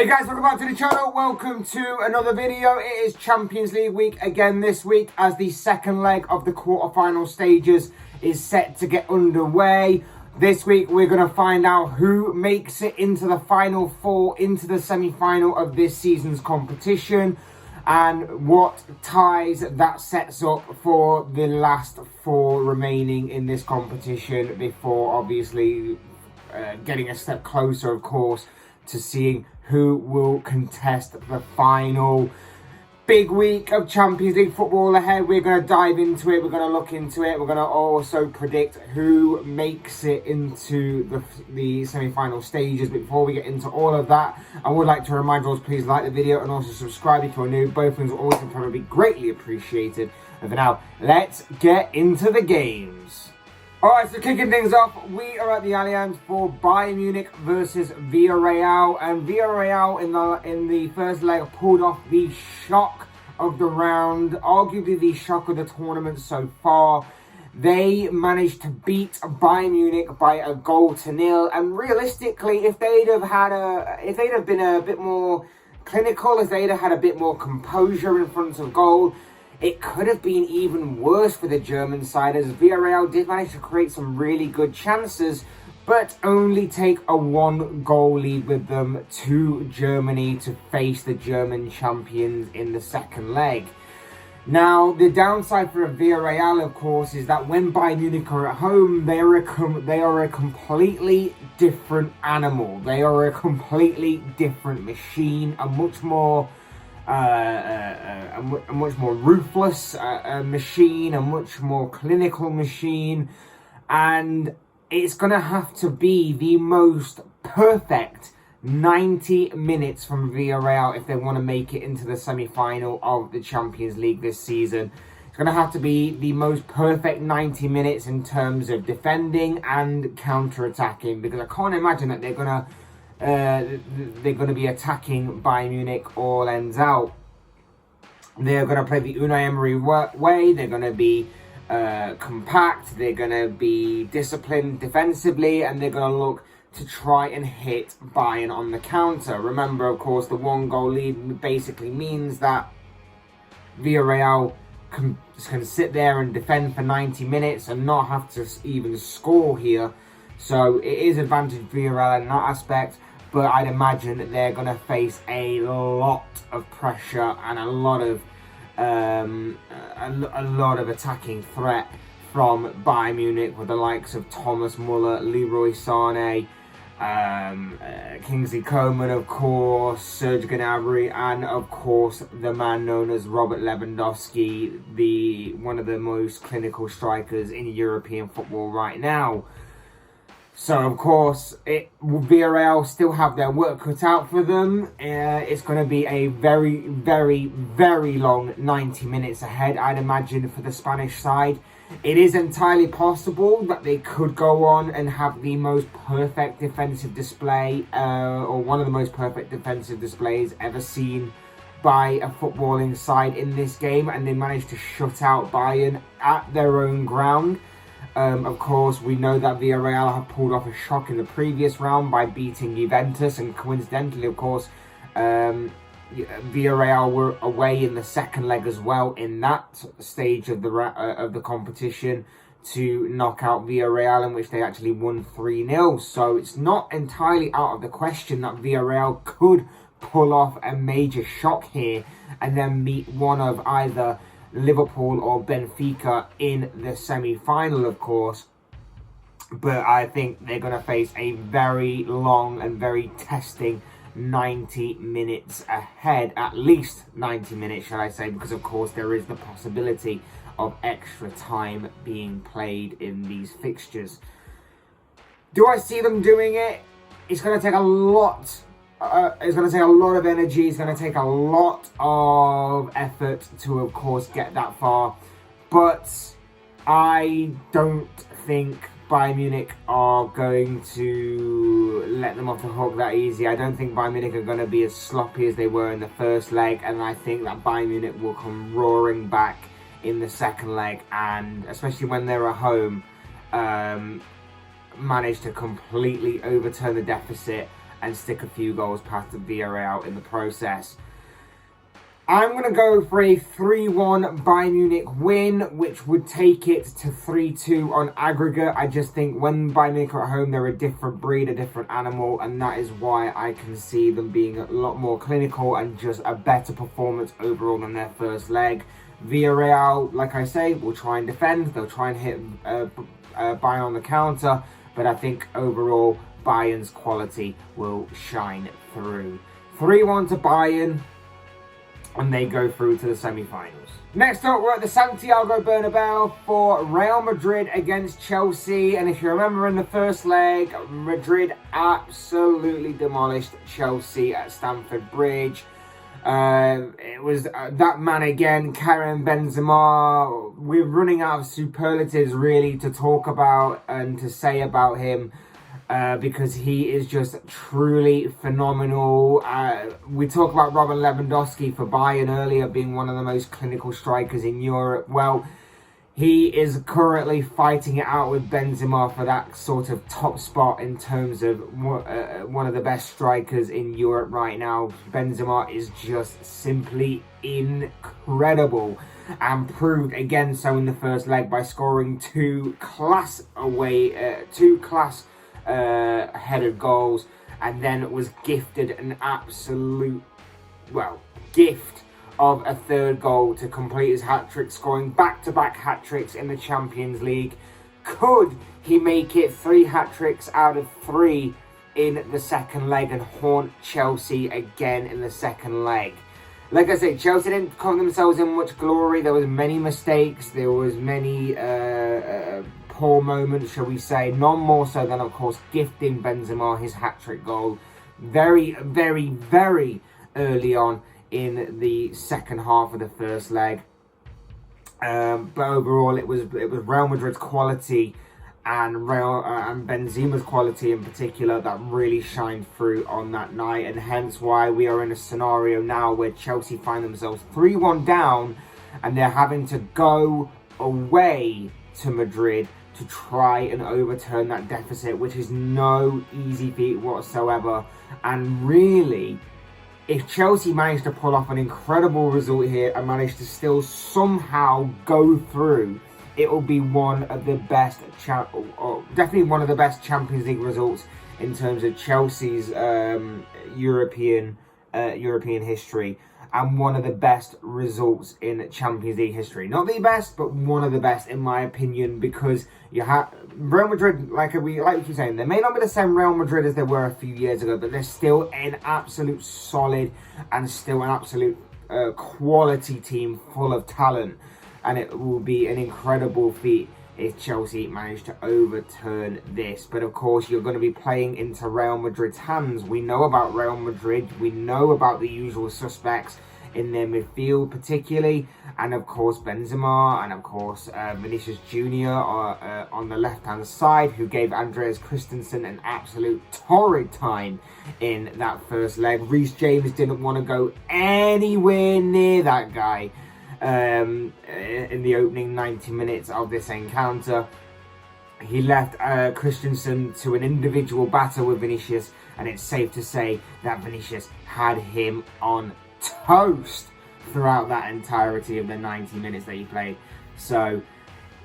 Hey guys, welcome back to the channel. Welcome to another video. It is Champions League week again this week as the second leg of the quarterfinal stages is set to get underway. This week we're going to find out who makes it into the final four, into the semi-final of this season's competition, and what ties that sets up for the last four remaining in this competition before obviously getting a step closer, of course, to seeing who will contest the final. Big week of Champions League football ahead. We're going to dive into it. We're going to look into it. We're going to also predict who makes it into the semi-final stages. But before we get into all of that, I would like to remind you all to please like the video and also subscribe if you're new. Both things will always and probably be greatly appreciated. And for now, let's get into the games. Alright, so kicking things off, we are at the Allianz for Bayern Munich versus Villarreal, and Villarreal in the first leg pulled off the shock of the round, arguably the shock of the tournament so far. They managed to beat Bayern Munich by a goal to nil, and realistically, if they'd have been a bit more clinical, if they'd have had a bit more composure in front of goal, it could have been even worse for the German side, as Villarreal did manage to create some really good chances, but only take a one-goal lead with them to Germany to face the German champions in the second leg. Now, the downside for Villarreal, of course, is that when Bayern Munich are at home, they are a completely different animal. They are a completely different machine, a much more ruthless machine, a much more clinical machine, and it's going to have to be the most perfect 90 minutes from Villarreal if they want to make it into the semi-final of the Champions League this season. It's going to have to be the most perfect 90 minutes in terms of defending and counter-attacking, because I can't imagine that they're going to be attacking Bayern Munich all ends out. They're going to play the Unai Emery way. They're going to be compact. They're going to be disciplined defensively, and they're going to look to try and hit Bayern on the counter. Remember, of course, the one-goal lead basically means that Villarreal can sit there and defend for 90 minutes and not have to even score here. So it is advantage Villarreal in that aspect, but I'd imagine that they're going to face a lot of pressure and a lot of attacking threat from Bayern Munich, with the likes of Thomas Muller, Leroy Sané, Kingsley Coman, of course, Serge Gnabry, and of course the man known as Robert Lewandowski, one of the most clinical strikers in European football right now. So, of course, Villarreal still have their work cut out for them. It's going to be a very, very, very long 90 minutes ahead, I'd imagine, for the Spanish side. It is entirely possible that they could go on and have the most perfect defensive display, or one of the most perfect defensive displays ever seen by a footballing side in this game, and they managed to shut out Bayern at their own ground. Of course, we know that Villarreal have pulled off a shock in the previous round by beating Juventus, and coincidentally, of course, Villarreal were away in the second leg as well in that stage of the competition to knock out Villarreal, in which they actually won 3-0. So it's not entirely out of the question that Villarreal could pull off a major shock here and then meet one of either Liverpool or Benfica in the semi-final, of course. But I think they're going to face a very long and very testing 90 minutes ahead. At least 90 minutes, shall I say, because of course there is the possibility of extra time being played in these fixtures. Do I see them doing it? It's going to take a lot. It's going to take a lot of energy. It's going to take a lot of effort to, of course, get that far. But I don't think Bayern Munich are going to let them off the hook that easy. I don't think Bayern Munich are going to be as sloppy as they were in the first leg. And I think that Bayern Munich will come roaring back in the second leg. And especially when they're at home, manage to completely overturn the deficit and stick a few goals past the Villarreal in the process. I'm going to go for a 3-1 Bayern Munich win, which would take it to 3-2 on aggregate. I just think when Bayern Munich are at home, they're a different breed, a different animal, and that is why I can see them being a lot more clinical and just a better performance overall than their first leg. Villarreal, like I say, will try and defend. They'll try and hit Bayern on the counter, but I think overall Bayern's quality will shine through. 3-1 to Bayern, and they go through to the semi-finals. Next up, we're at the Santiago Bernabeu for Real Madrid against Chelsea. And if you remember in the first leg, Madrid absolutely demolished Chelsea at Stamford Bridge. It was that man again, Karim Benzema. We're running out of superlatives really to talk about and to say about him. Because he is just truly phenomenal. We talked about Robert Lewandowski for Bayern earlier being one of the most clinical strikers in Europe. Well, he is currently fighting it out with Benzema for that sort of top spot in terms of one of the best strikers in Europe right now. Benzema is just simply incredible and proved again so in the first leg by scoring two class headed goals, and then was gifted an absolute gift of a third goal to complete his hat-trick, scoring back-to-back hat-tricks in the Champions League. Could he make it 3 hat-tricks out of 3 in the second leg and haunt Chelsea again in the second leg? Like I said, Chelsea didn't cover themselves in much glory. There was many mistakes. There was many poor moments, shall we say. None more so than, of course, gifting Benzema his hat-trick goal very, very, very early on in the second half of the first leg. But overall, it was Real Madrid's quality and Benzema's quality in particular that really shined through on that night, and hence why we are in a scenario now where Chelsea find themselves 3-1 down, and they're having to go away to Madrid to try and overturn that deficit, which is no easy feat whatsoever. And really, if Chelsea managed to pull off an incredible result here and managed to still somehow go through, it will be one of the best, definitely one of the best Champions League results in terms of Chelsea's European history, and one of the best results in Champions League history. Not the best, but one of the best in my opinion, because you have Real Madrid, like we keep saying, they may not be the same Real Madrid as they were a few years ago, but they're still an absolute solid and still an absolute quality team full of talent. And it will be an incredible feat if Chelsea manage to overturn this. But of course, you're going to be playing into Real Madrid's hands. We know about Real Madrid. We know about the usual suspects in their midfield particularly. And of course, Benzema, and of course, Vinicius Jr. on the left-hand side, who gave Andreas Christensen an absolute torrid time in that first leg. Reece James didn't want to go anywhere near that guy in the opening 90 minutes of this encounter. He left Christensen to an individual battle with Vinicius, and it's safe to say that Vinicius had him on toast throughout that entirety of the 90 minutes that he played. So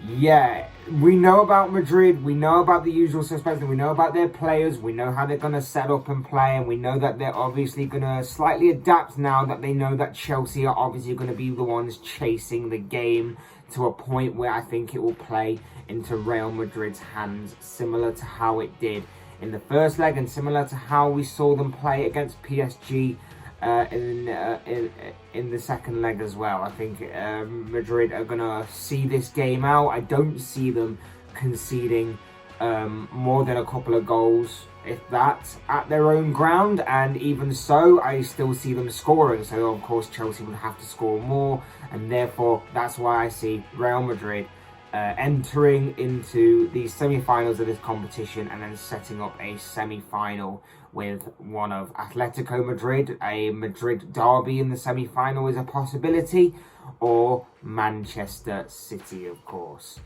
yeah, we know about Madrid, we know about the usual suspects, and we know about their players, we know how they're going to set up and play, and we know that they're obviously going to slightly adapt now that they know that Chelsea are obviously going to be the ones chasing the game to a point where I think it will play into Real Madrid's hands, similar to how it did in the first leg and similar to how we saw them play against PSG in the second leg as well. I think Madrid are going to see this game out. I don't see them conceding more than a couple of goals, if that, at their own ground, and even so, I still see them scoring. So of course Chelsea would have to score more, and therefore that's why I see Real Madrid entering into the semi-finals of this competition and then setting up a semi-final with one of Atletico Madrid. A Madrid derby in the semi-final is a possibility, or Manchester City, of course.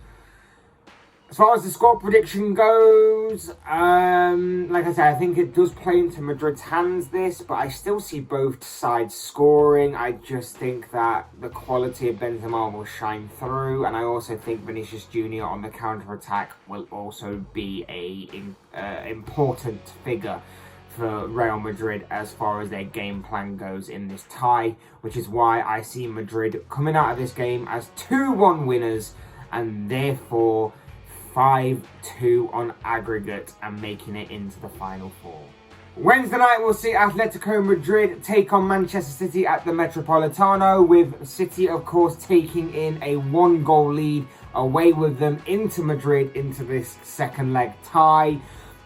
As far as the score prediction goes, like I said, I think it does play into Madrid's hands this, but I still see both sides scoring. I just think that the quality of Benzema will shine through, and I also think Vinicius Jr. on the counter-attack will also be a important figure for Real Madrid as far as their game plan goes in this tie, which is why I see Madrid coming out of this game as 2-1 winners, and therefore 5-2 on aggregate and making it into the Final Four. Wednesday night we'll see Atletico Madrid take on Manchester City at the Metropolitano, with City of course taking in a 1-goal lead away with them into Madrid into this second leg tie.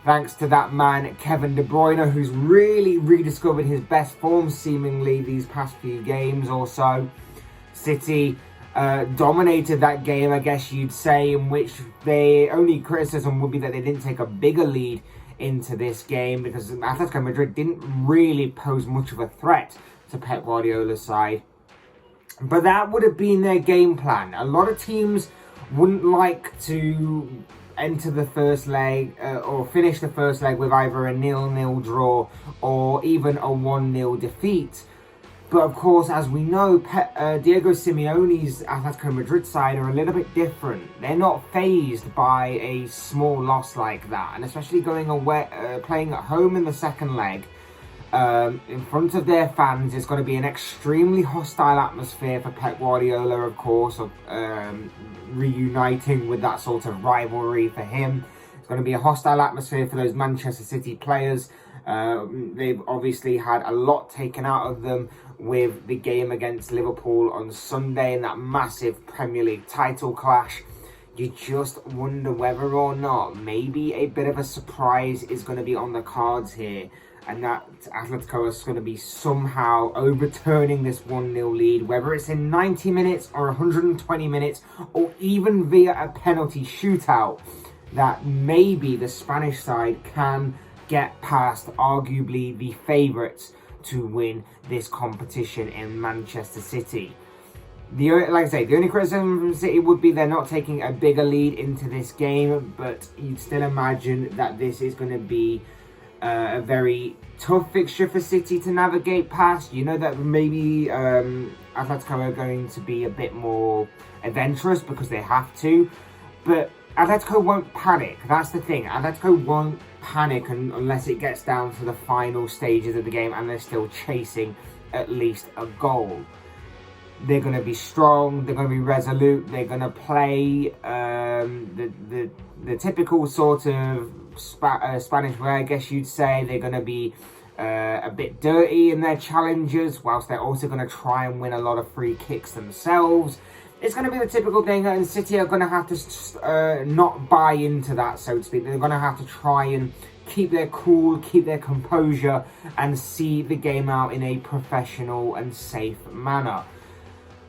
Thanks to that man Kevin De Bruyne, who's really rediscovered his best form seemingly these past few games or so. City dominated that game, I guess you'd say, in which the only criticism would be that they didn't take a bigger lead into this game, because Atletico Madrid didn't really pose much of a threat to Pep Guardiola's side. But that would have been their game plan. A lot of teams wouldn't like to enter the first leg or finish the first leg with either a 0-0 draw or even a 1-0 defeat. But of course, as we know, Diego Simeone's Atletico Madrid side are a little bit different. They're not fazed by a small loss like that, and especially going away, playing at home in the second leg in front of their fans is going to be an extremely hostile atmosphere for Pep Guardiola, of course, of reuniting with that sort of rivalry for him. It's going to be a hostile atmosphere for those Manchester City players. They've obviously had a lot taken out of them with the game against Liverpool on Sunday in that massive Premier League title clash. You just wonder whether or not maybe a bit of a surprise is going to be on the cards here, and that Atletico is going to be somehow overturning this 1-0 lead, whether it's in 90 minutes or 120 minutes or even via a penalty shootout, that maybe the Spanish side can get past arguably the favourites to win this competition in Manchester City. Like I say, the only criticism from City would be they're not taking a bigger lead into this game, but you'd still imagine that this is going to be a very tough fixture for City to navigate past. You know that maybe Atletico are going to be a bit more adventurous because they have to, but Atletico won't panic. That's the thing. Atletico won't panic unless it gets down to the final stages of the game and they're still chasing at least a goal. They're going to be strong, they're going to be resolute, they're going to play the typical sort of Spanish way, I guess you'd say. They're going to be a bit dirty in their challenges, whilst they're also going to try and win a lot of free kicks themselves. It's going to be the typical thing, and City are going to have to not buy into that, so to speak. They're going to have to try and keep their cool, keep their composure, and see the game out in a professional and safe manner.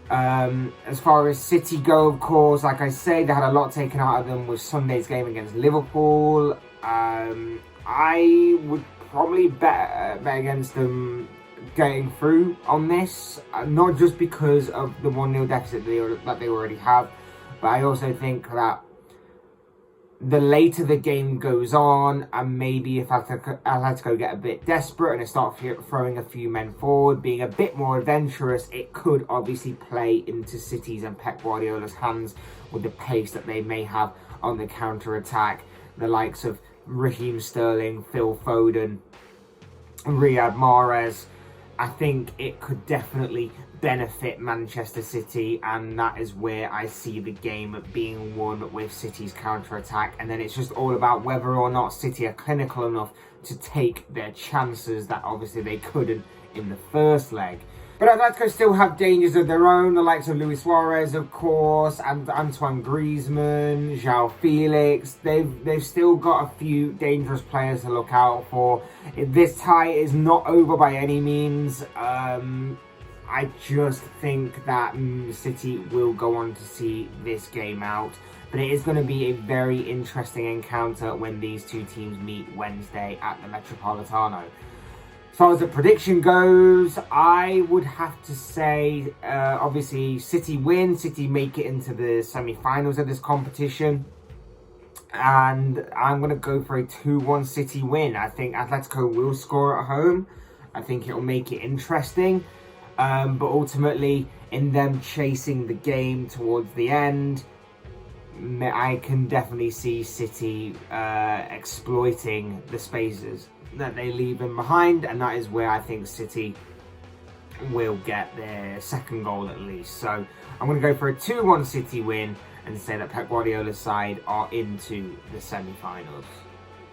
As far as City go, of course, like I say, they had a lot taken out of them with Sunday's game against Liverpool. I would probably bet against them getting through on this, not just because of the 1-0 deficit that they already have, but I also think that the later the game goes on, and maybe if Atletico get a bit desperate and they start throwing a few men forward, being a bit more adventurous, it could obviously play into City's and Pep Guardiola's hands with the pace that they may have on the counter-attack. The likes of Raheem Sterling, Phil Foden, Riyad Mahrez. I think it could definitely benefit Manchester City, and that is where I see the game being won with City's counter-attack. And then it's just all about whether or not City are clinical enough to take their chances that obviously they couldn't in the first leg. But Atletico still have dangers of their own, the likes of Luis Suarez, of course, and Antoine Griezmann, João Felix. They've still got a few dangerous players to look out for. This tie is not over by any means. I just think that City will go on to see this game out. But it is going to be a very interesting encounter when these two teams meet Wednesday at the Metropolitano. As far as the prediction goes, I would have to say, obviously, City win. City make it into the semi-finals of this competition. And I'm going to go for a 2-1 City win. I think Atletico will score at home. I think it'll make it interesting. But ultimately, in them chasing the game towards the end, I can definitely see City exploiting the spaces that they leave them behind. And that is where I think City will get their second goal at least. So I'm going to go for a 2-1 City win and say that Pep Guardiola's side are into the semi-finals.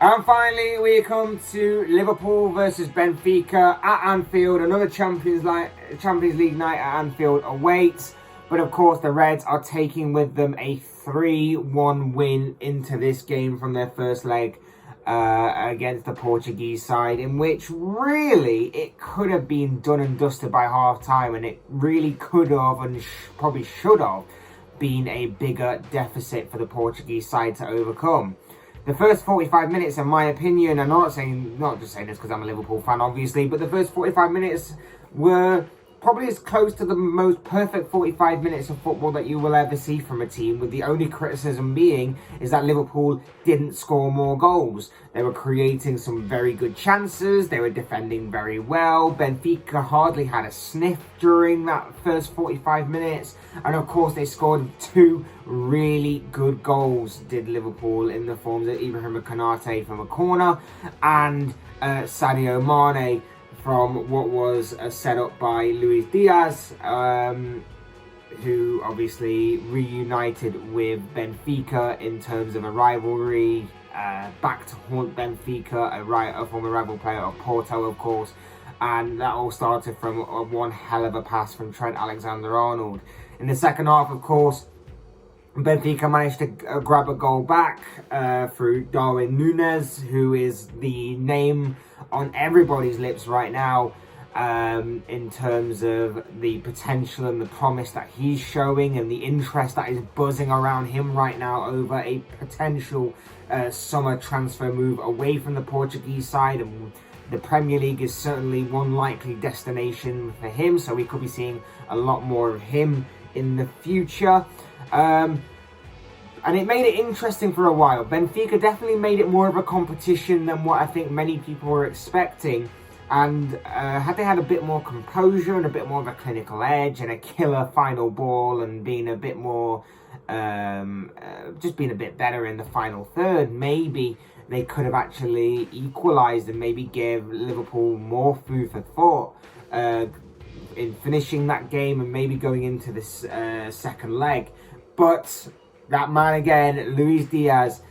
And finally, we come to Liverpool versus Benfica at Anfield. Another Champions League night at Anfield awaits. But of course, the Reds are taking with them a 3-1 win into this game from their first leg against the Portuguese side, in which really it could have been done and dusted by half-time, and it really could have and probably should have been a bigger deficit for the Portuguese side to overcome. The first 45 minutes, in my opinion, and not just saying this because I'm a Liverpool fan, obviously, but the first 45 minutes were probably as close to the most perfect 45 minutes of football that you will ever see from a team, with the only criticism being is that Liverpool didn't score more goals. They were creating some very good chances, they were defending very well. Benfica hardly had a sniff during that first 45 minutes, and of course they scored 2 really good goals, did Liverpool, in the forms of Ibrahim Konate from a corner and Sadio Mane from what was set up by Luis Diaz, who obviously reunited with Benfica in terms of a rivalry, back to haunt Benfica, a former rival player of Porto, of course, and that all started from one hell of a pass from Trent Alexander-Arnold. In the second half, of course, Benfica managed to grab a goal back through Darwin Núñez, who is the name on everybody's lips right now in terms of the potential and the promise that he's showing and the interest that is buzzing around him right now over a potential summer transfer move away from the Portuguese side. And the Premier League is certainly one likely destination for him, so we could be seeing a lot more of him in the future. And it made it interesting for a while. Benfica definitely made it more of a competition than what I think many people were expecting. And had they had a bit more composure and a bit more of a clinical edge and a killer final ball and being a bit more, just being a bit better in the final third, maybe they could have actually equalised and maybe gave Liverpool more food for thought in finishing that game and maybe going into this second leg. But that man again, Luis Diaz,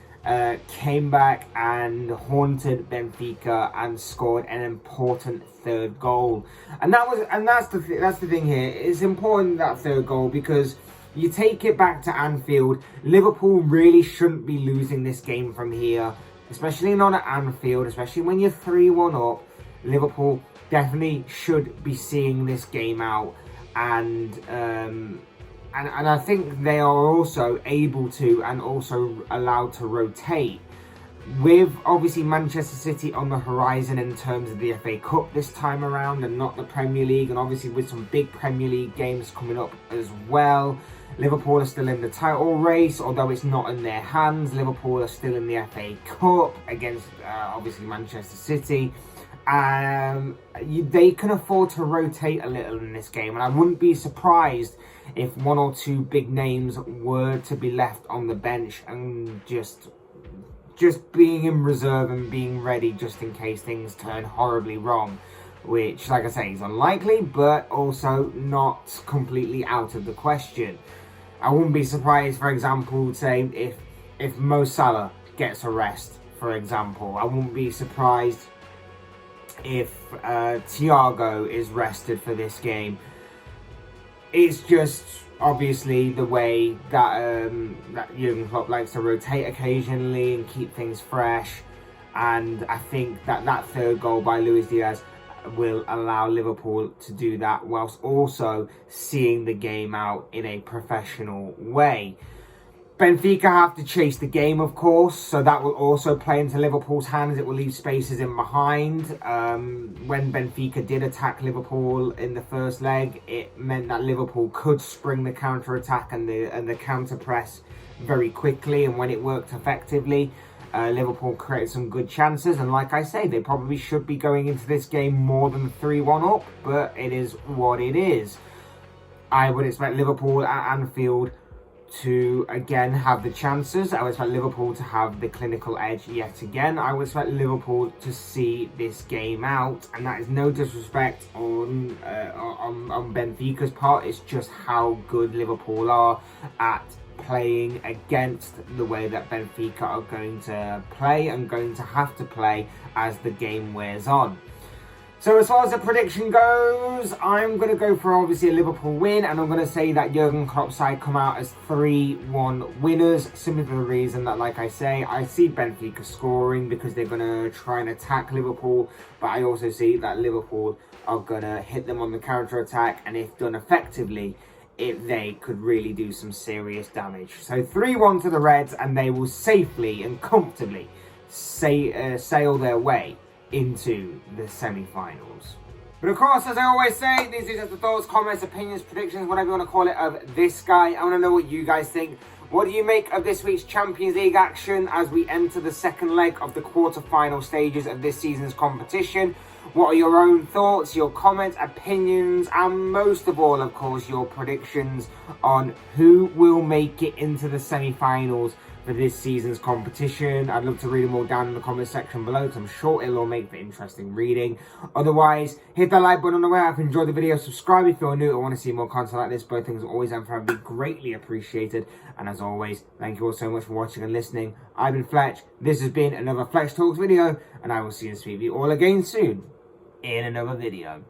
came back and haunted Benfica and scored an important third goal. And that's the thing here. It's important, that third goal, because you take it back to Anfield. Liverpool really shouldn't be losing this game from here, especially not at Anfield, especially when you're 3-1 up. Liverpool definitely should be seeing this game out, and I think they are also able to and also allowed to rotate. With obviously Manchester City on the horizon in terms of the FA Cup this time around and not the Premier League, and obviously with some big Premier League games coming up as well. Liverpool are still in the title race, although it's not in their hands. Liverpool are still in the FA Cup against obviously Manchester City. They can afford to rotate a little in this game, and I wouldn't be surprised if 1 or 2 big names were to be left on the bench and just being in reserve and being ready just in case things turn horribly wrong, which, like I say, is unlikely, but also not completely out of the question. I wouldn't be surprised, for example, say if Mo Salah gets a rest, for example. I wouldn't be surprised if Thiago is rested for this game. It's just obviously the way that Jurgen Klopp likes to rotate occasionally and keep things fresh, and I think that third goal by Luis Diaz will allow Liverpool to do that whilst also seeing the game out in a professional way. Benfica have to chase the game, of course, so that will also play into Liverpool's hands. It will leave spaces in behind. When Benfica did attack Liverpool in the first leg, it meant that Liverpool could spring the counter-attack and the counter-press very quickly, and when it worked effectively, Liverpool created some good chances, and like I say, they probably should be going into this game more than 3-1 up, but it is what it is. I would expect Liverpool at Anfield to again have the chances. I would expect Liverpool to have the clinical edge yet again. I would expect Liverpool to see this game out, and that is no disrespect on Benfica's part. It's just how good Liverpool are at playing against the way that Benfica are going to play and going to have to play as the game wears on. So as far as the prediction goes, I'm going to go for obviously a Liverpool win, and I'm going to say that Jurgen Klopp's side come out as 3-1 winners, simply for the reason that, like I say, I see Benfica scoring because they're going to try and attack Liverpool, but I also see that Liverpool are going to hit them on the counter-attack, and if done effectively, they could really do some serious damage. So 3-1 to the Reds, and they will safely and comfortably sail their way into the semi-finals. But of course, as I always say, these are just the thoughts, comments, opinions, predictions, whatever you want to call it, of this guy. I want to know what you guys think. What do you make of this week's Champions League action as we enter the second leg of the quarter-final stages of this season's competition? What are your own thoughts, your comments, opinions, and most of all, of course, your predictions on who will make it into the semi-finals for this season's competition? I'd love to read them all down in the comment section below, because I'm sure it'll all make for interesting reading. Otherwise, hit that like button on the way up, enjoy the video, subscribe if you're new or want to see more content like this. Both things are always and forever be greatly appreciated. And as always, thank you all so much for watching and listening. I've been Fletch, this has been another Fletch Talks video, and I will see and speak with you all again soon in another video.